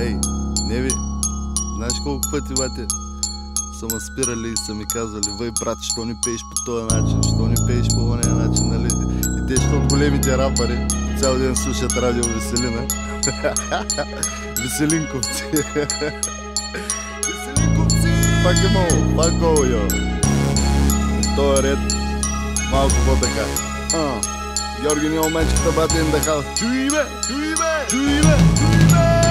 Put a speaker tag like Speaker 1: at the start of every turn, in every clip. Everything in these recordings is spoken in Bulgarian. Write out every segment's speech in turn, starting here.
Speaker 1: Ей, не ви, знаеш колко пъти бате са ме спирали и са ми казвали: "Вай, брат, що не пееш по този начин, що не пееш по ония начин", нали? И те, защото големите рапъри цял ден слушат радио Веселина. Веселинковци. Веселинковци! Пак е много, пак голо, йо. Той ред малко по-така. Георги Неомечката бате им дахал. Чуй бе, чуй бе, чуй бе, чуй бе!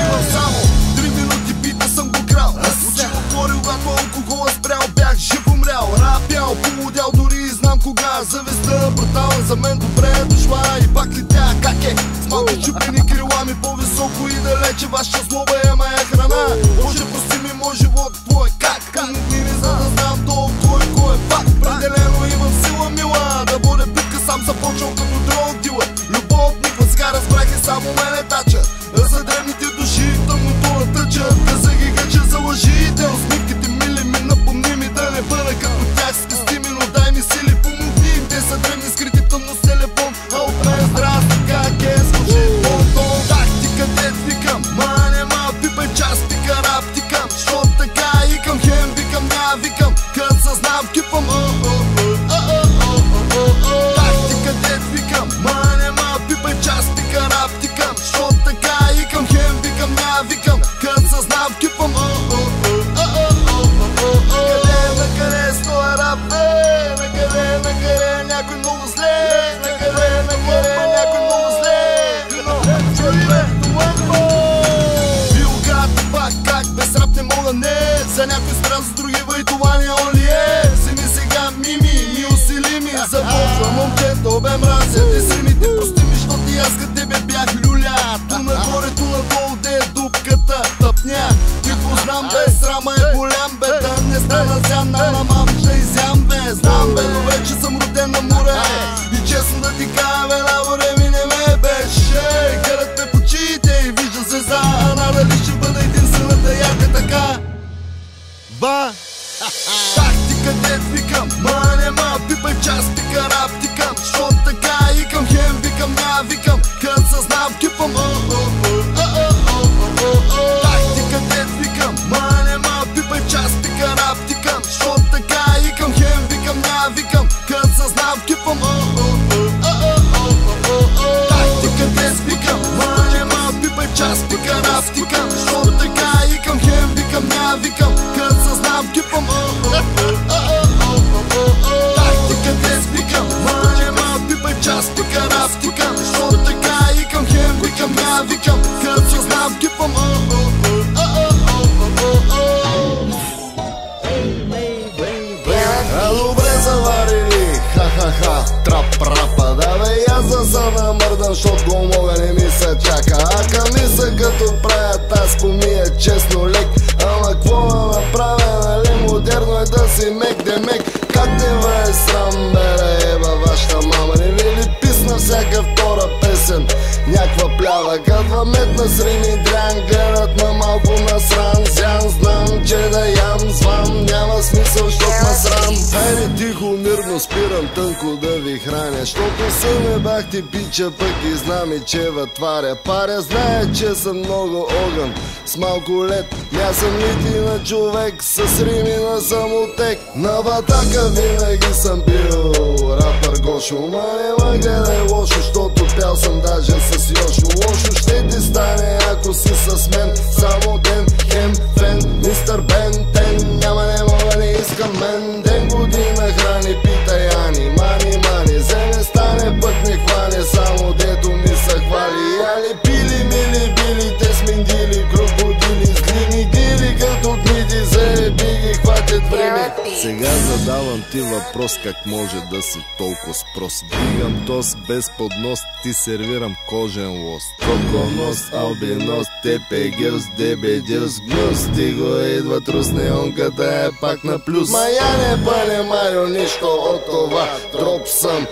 Speaker 2: Имам само 3 минути, бита съм го крал. Очи отворил, когато алкохола спрял, бях жив умрял. Рапял, полудял, дори знам кога. Завеста брутална, за мен добре е дошла. И пак летя, как е? С малки чупени крила ми по-високо и далече. Ваша злоба е моя храна. Може прости ми, мой живот твой. Как? Помогни ми, за да знам долу кой е факт. Определено имам сила, мила. Да бъде битка, сам започвал като дрог дилър. Любов никога, сега разбрах и само мене тача. За древните души тъмното натъчат. Каза ги гъча за лъжите. Усмивките мили ми, напомни ми да не бъда като тях. Спести ми, но дай ми сили, помогни им. Те са древни, скрити в тъмно с телефон. А от мен здрасти, как е, скочи понтон. Тактика, дет викам, ма нема пипай час, пика рап тикам. Що така икам, хем викам, ня викам. Кът съзнам кипам, тактика, дет викам, ма нема пипай час, пика рап тикам. Що така икам, хем викам, ня викам. Кът съзнам кипам, къде с този рап, накъде някой много зле. Накъде някой много зле. Билгата пак, как без рап не мога, не. За някой стран, с други въй, това не он ли е? Вземи сега мими, ми усили ми. Започва момчето, бе мразя. Те си ми, те прости ми, защото и аз като тебе бях люля. Ту нагоре, ту надолу, де е дупката, тъпня. Ти познам, бе, срама е голям, бе. Да не стана зян, на мамча изям, бе. Знам, бе, но вече съм роден на море. И честно да ти кажа, бе, на море ми не ме беше. Гледат ме в очите и вижда звезда. А надали ще бъда единствената ярка така. Ба! Тактика, дет викам, ма нема пипай час, пика рап тикам. Що така икам, хем викам, ня викам. Кът съзнам кипам, тактика, дет викам, ма нема пипай час, пика рап тикам. Що така икам, хем викам, ня викам. Кът съзнам кипам, тактика, дет викам, ма нема пипай час, пика рап тикам. Що така икам, хем викам, ня викам. Кът съзнам кипам, тактика, дет викам, ма нема пипай час, пика рап тикам. Що така икам, хем викам, ня викам. Кът съзнам кипам, добре заварили, ха-ха-ха, трап-рапа. Да бе, аз да съм намърдан, защото го мога, не ми се чака. Ака ми се като правят, аз помия честно лек. Ама какво да направя, нали модерно е да си мек, демек. Как не ве срам, бе, еба вашата мама. Не ви ли писна всяка втора песен някаква плява? Кадва метна с рими дрян, гледат ма малко насран. Зян знам, че да ям звам, няма смисъл, щот ма срам. Хайде тихо, мирно спирам тънко да ви храня, щото съм е бах ти пича, пък и знам и че вътваря. Паря знае, че съм много огън, с малко лед. Ня съм лити на човек, с рими на самотек. На батака винаги съм бил рапър Гошо. Ма нема гледай лошо, щото пял съм даже с Йошо. Лошо ще ти стане, ако си с мен само ден. Хем, фен, мистер Бен Тен. Няма, не мога, не искам мен. Ден година храни, питай Ани. Мани, не стане, път не хване, само дето ми са хвали. Али пили, мили, били, те сминдили, крокодили, зли ми гили, като дмиди, заеби ги, хватят време.
Speaker 1: Сега задавам ти въпрос, как може да си толкова спрос. Дигам тост без поднос, ти сервирам кожен лост. Коконос, албинос, тепегелс, дебеделс, гнус. Ти го идва трус, неонката е пак на плюс.
Speaker 2: Мая не бъде Марио, нищо от това. Дроп съм,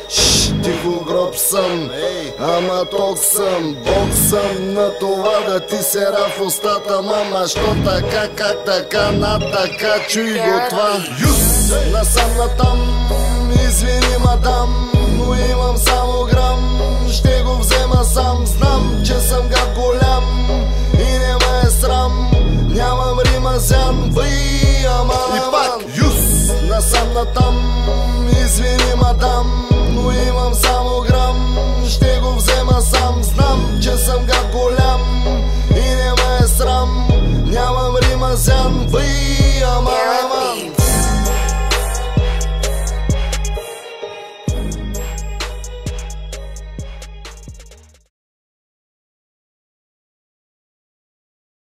Speaker 2: тихо гроб съм. Ама ток съм, бог съм на това да ти сера в устата. Мама, що така, как така, на така, чуй го това. Насам натам, извини мадам, но имам само грам. Ще го взема сам, знам, че съм гад голям и насам натам. Извини, мадам, но имам само грам